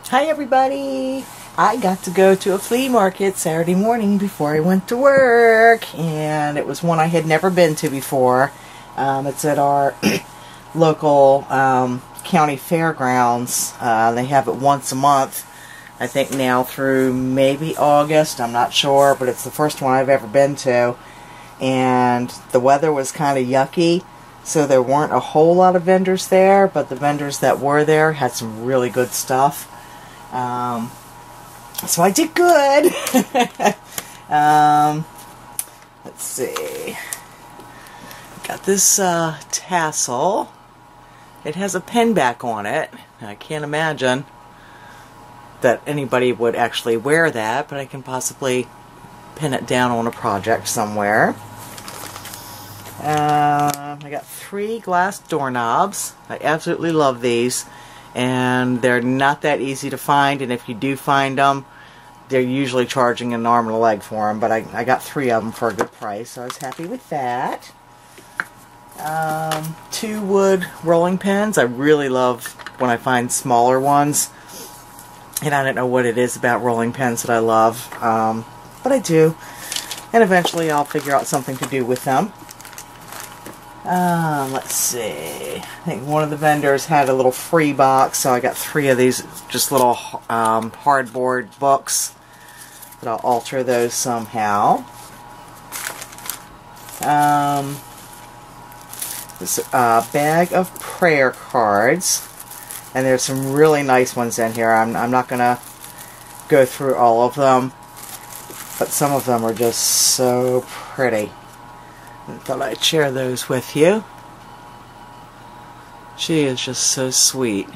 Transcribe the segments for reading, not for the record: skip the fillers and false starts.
Hi everybody! I got to go to a flea market Saturday morning before I went to work, and it was one I had never been to before. It's at our local county fairgrounds. They have it once a month, I think now through maybe August, I'm not sure, but it's the first one I've ever been to. And the weather was kind of yucky, so there weren't a whole lot of vendors there, but the vendors that were there had some really good stuff. So I did good. Let's see. Got this tassel. It has a pin back on it. I can't imagine that anybody would actually wear that, but I can possibly pin it down on a project somewhere. I got 3 glass doorknobs. I absolutely love these, and they're not that easy to find, and if you do find them, they're usually charging an arm and a leg for them, but I got 3 of them for a good price, so I was happy with that. 2 wood rolling pins. I really love when I find smaller ones, and I don't know what it is about rolling pins that I love, but I do, and eventually I'll figure out something to do with them. Let's see. I think one of the vendors had a little free box, so I got 3 of these just little hardboard books, but I'll alter those somehow. This bag of prayer cards, and there's some really nice ones in here. I'm not going to go through all of them, but some of them are just so pretty. I thought I'd share those with you. She is just so sweet.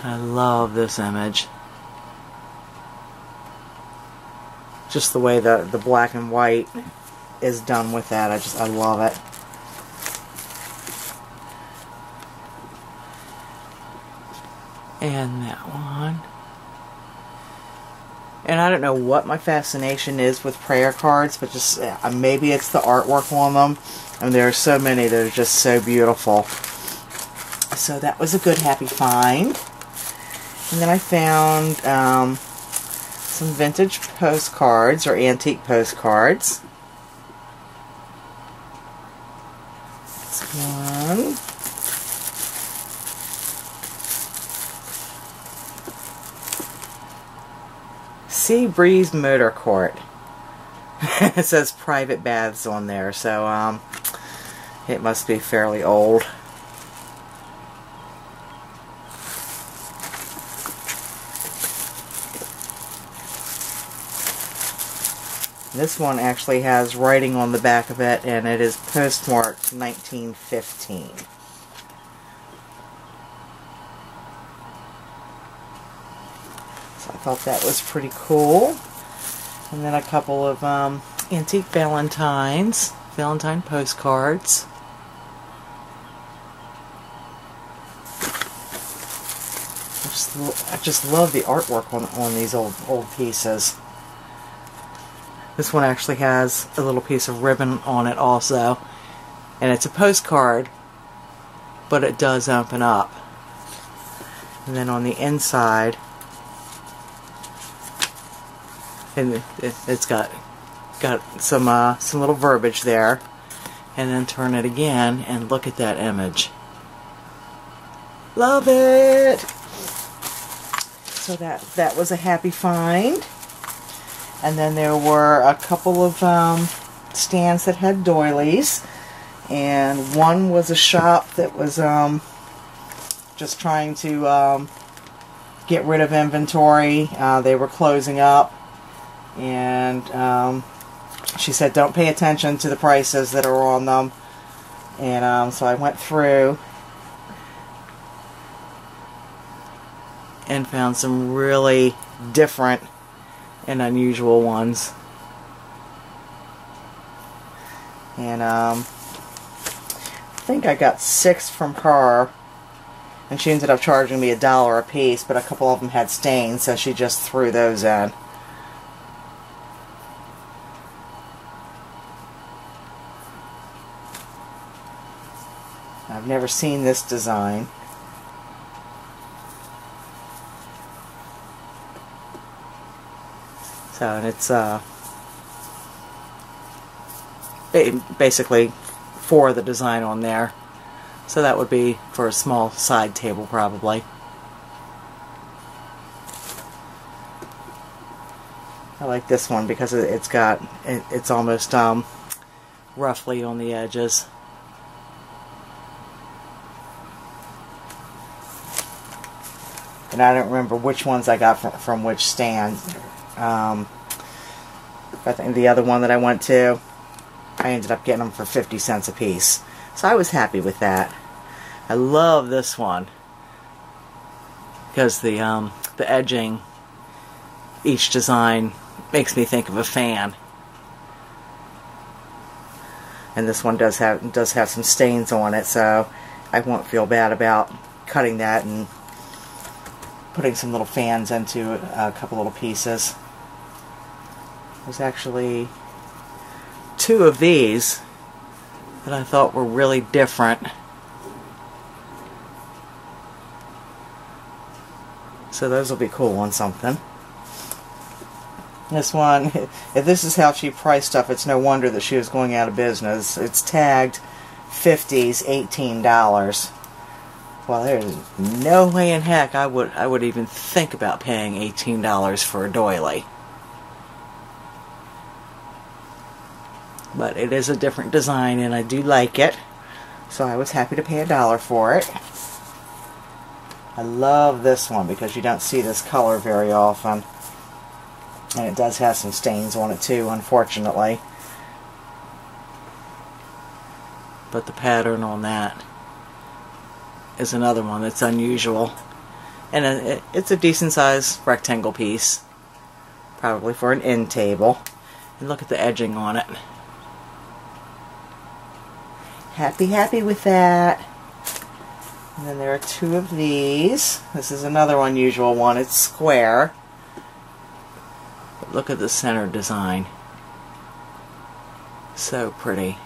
I love this image. Just the way the black and white is done with that. I love it. And that one. And I don't know what my fascination is with prayer cards, but just maybe it's the artwork on them. And there are so many that are just so beautiful. So that was a good, happy find. And then I found some vintage postcards, or antique postcards. That's one. Sea Breeze Motor Court. It says private baths on there, so it must be fairly old. This one actually has writing on the back of it, and it is postmarked 1915. So I thought that was pretty cool. And then a couple of antique Valentine postcards. I just love the artwork on these old pieces. This one actually has a little piece of ribbon on it also. And it's a postcard, but it does open up. And then on the inside, and it's got some little verbiage there. And then turn it again and look at that image. Love it! So that was a happy find. And then there were a couple of stands that had doilies, and one was a shop that was just trying to get rid of inventory. They were closing up, and she said don't pay attention to the prices that are on them. And so I went through and found some really different and unusual ones. And I think I got 6 from her, and she ended up charging me $1 a piece, but a couple of them had stains, so she just threw those in. I've never seen this design. So, and it's basically 4 of the design on there. So that would be for a small side table probably. I like this one because it's almost roughly on the edges. And I don't remember which ones I got from which stand. I think the other one that I went to, I ended up getting them for 50 cents a piece. So I was happy with that. I love this one because the edging, each design makes me think of a fan. And this one does have some stains on it, so I won't feel bad about cutting that and putting some little fans into a couple little pieces. There's actually 2 of these that I thought were really different. So those will be cool on something. This one, if this is how she priced stuff, it's no wonder that she was going out of business. It's tagged 50s, $18. Well, there's no way in heck I would even think about paying $18 for a doily. But it is a different design and I do like it. So I was happy to pay $1 for it. I love this one because you don't see this color very often. And it does have some stains on it too, unfortunately. But the pattern on that is another one that's unusual. And it's a decent sized rectangle piece. Probably for an end table. And look at the edging on it. Happy with that. And then there are 2 of these. This is another unusual one. It's square. But look at the center design. So pretty.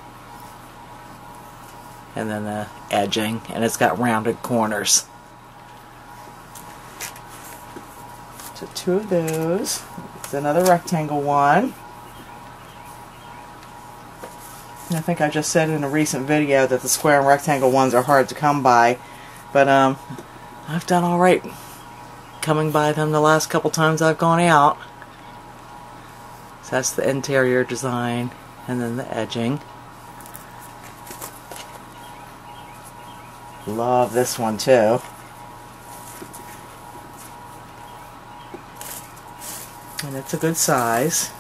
And then the edging. And it's got rounded corners. So 2 of those. It's another rectangle one. And I think I just said in a recent video that the square and rectangle ones are hard to come by. But I've done alright coming by them the last couple times I've gone out. So that's the interior design and then the edging. Love this one too. And it's a good size.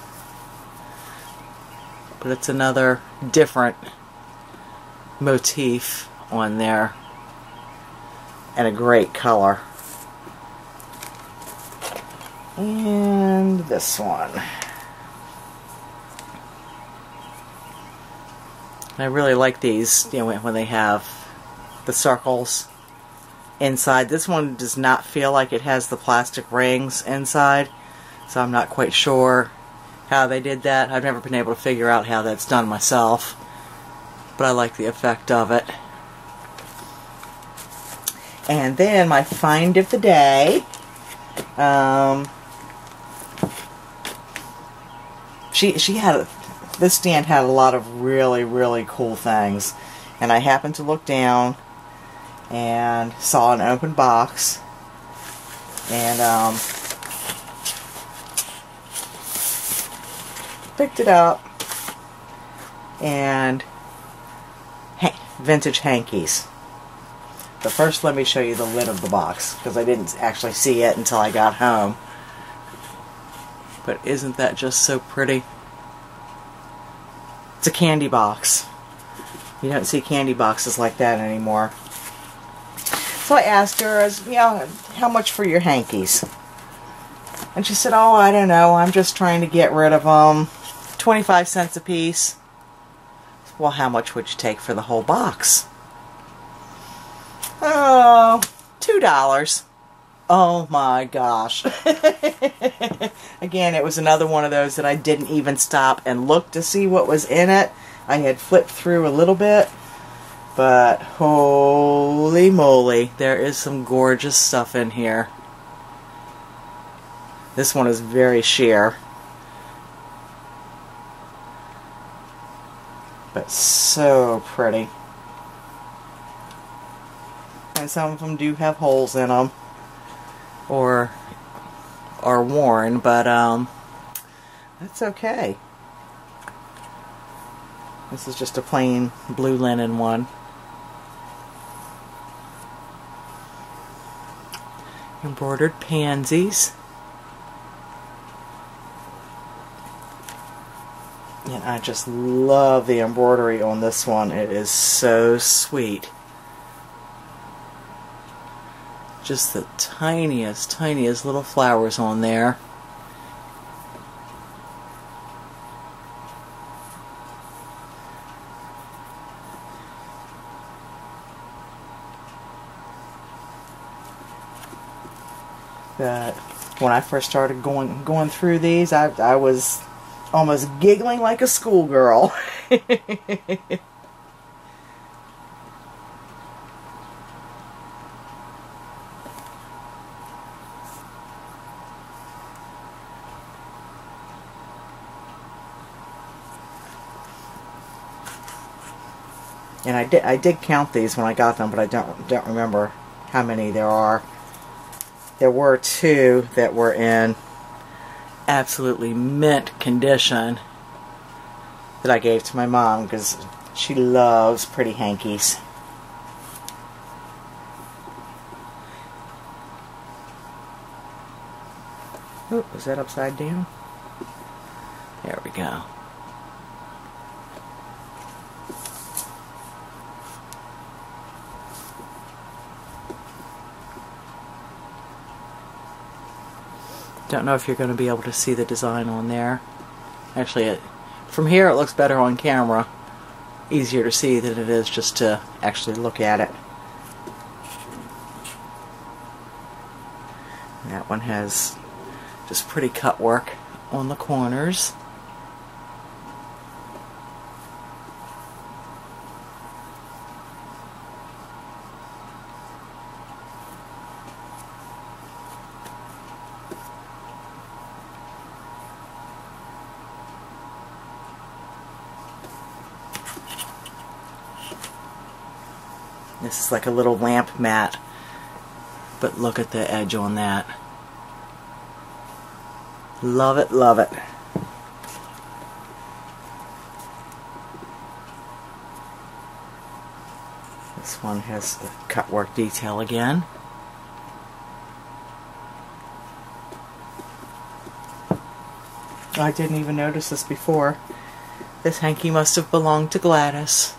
But it's another different motif on there. And a great color. And this one. I really like these, you know, when they have the circles inside. This one does not feel like it has the plastic rings inside, so I'm not quite sure how they did that. I've never been able to figure out how that's done myself, but I like the effect of it. And then my find of the day, this stand had a lot of really cool things, and I happened to look down and saw an open box, and picked it up, and hey, vintage Hankies. But first let me show you the lid of the box, because I didn't actually see it until I got home. But isn't that just so pretty? It's a candy box. You don't see candy boxes like that anymore. So I asked her, you know, how much for your Hankies? And she said, oh, I don't know, I'm just trying to get rid of them. 25 cents a piece. Well, how much would you take for the whole box? Oh, $2. Oh my gosh. Again, it was another one of those that I didn't even stop and look to see what was in it. I had flipped through a little bit, But holy moly, there is some gorgeous stuff in here. This one is very sheer, but so pretty. And some of them do have holes in them, or are worn, but that's okay. This is just a plain blue linen one. Embroidered pansies. And I just love the embroidery on this one. It is so sweet. Just the tiniest, tiniest little flowers on there. But when I first started going through these, I was almost giggling like a schoolgirl. And I did count these when I got them, but I don't remember how many there are. There were 2 that were in absolutely mint condition that I gave to my mom because she loves pretty hankies. Oh, was that upside down? There we go. Don't know if you're going to be able to see the design on there. Actually, from here it looks better on camera. Easier to see than it is just to actually look at it. And that one has just pretty cut work on the corners. This is like a little lamp mat, but look at the edge on that. Love it, love it. This one has a cut work detail again. I didn't even notice this before. This hanky must have belonged to Gladys.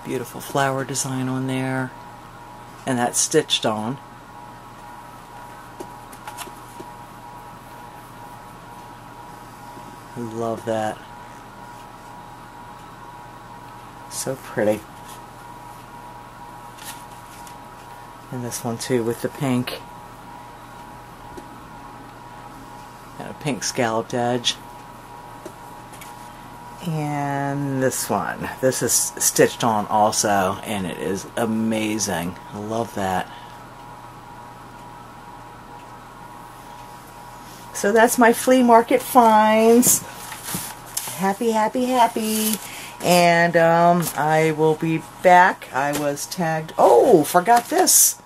Beautiful flower design on there, and that's stitched on. I love that. So pretty. And this one too with the pink. And a pink scalloped edge. And this one. This is stitched on also, and it is amazing. I love that. So that's my flea market finds. Happy, happy, happy. And I will be back. I was tagged. Oh, forgot this.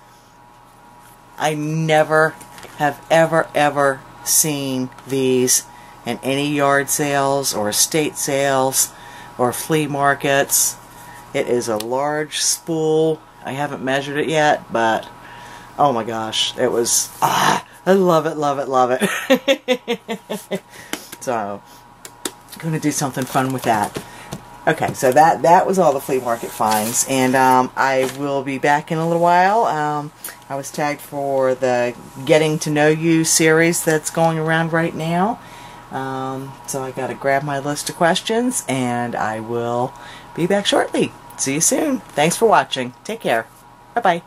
I never have ever seen these in any yard sales or estate sales or flea markets. It is a large spool. I haven't measured it yet, but oh my gosh, it was, I love it, love it, love it. So, I'm going to do something fun with that. Okay, so that was all the flea market finds, and I will be back in a little while. I was tagged for the Getting to Know You series that's going around right now. So I got to grab my list of questions, and I will be back shortly. See you soon. Thanks for watching. Take care. Bye-bye.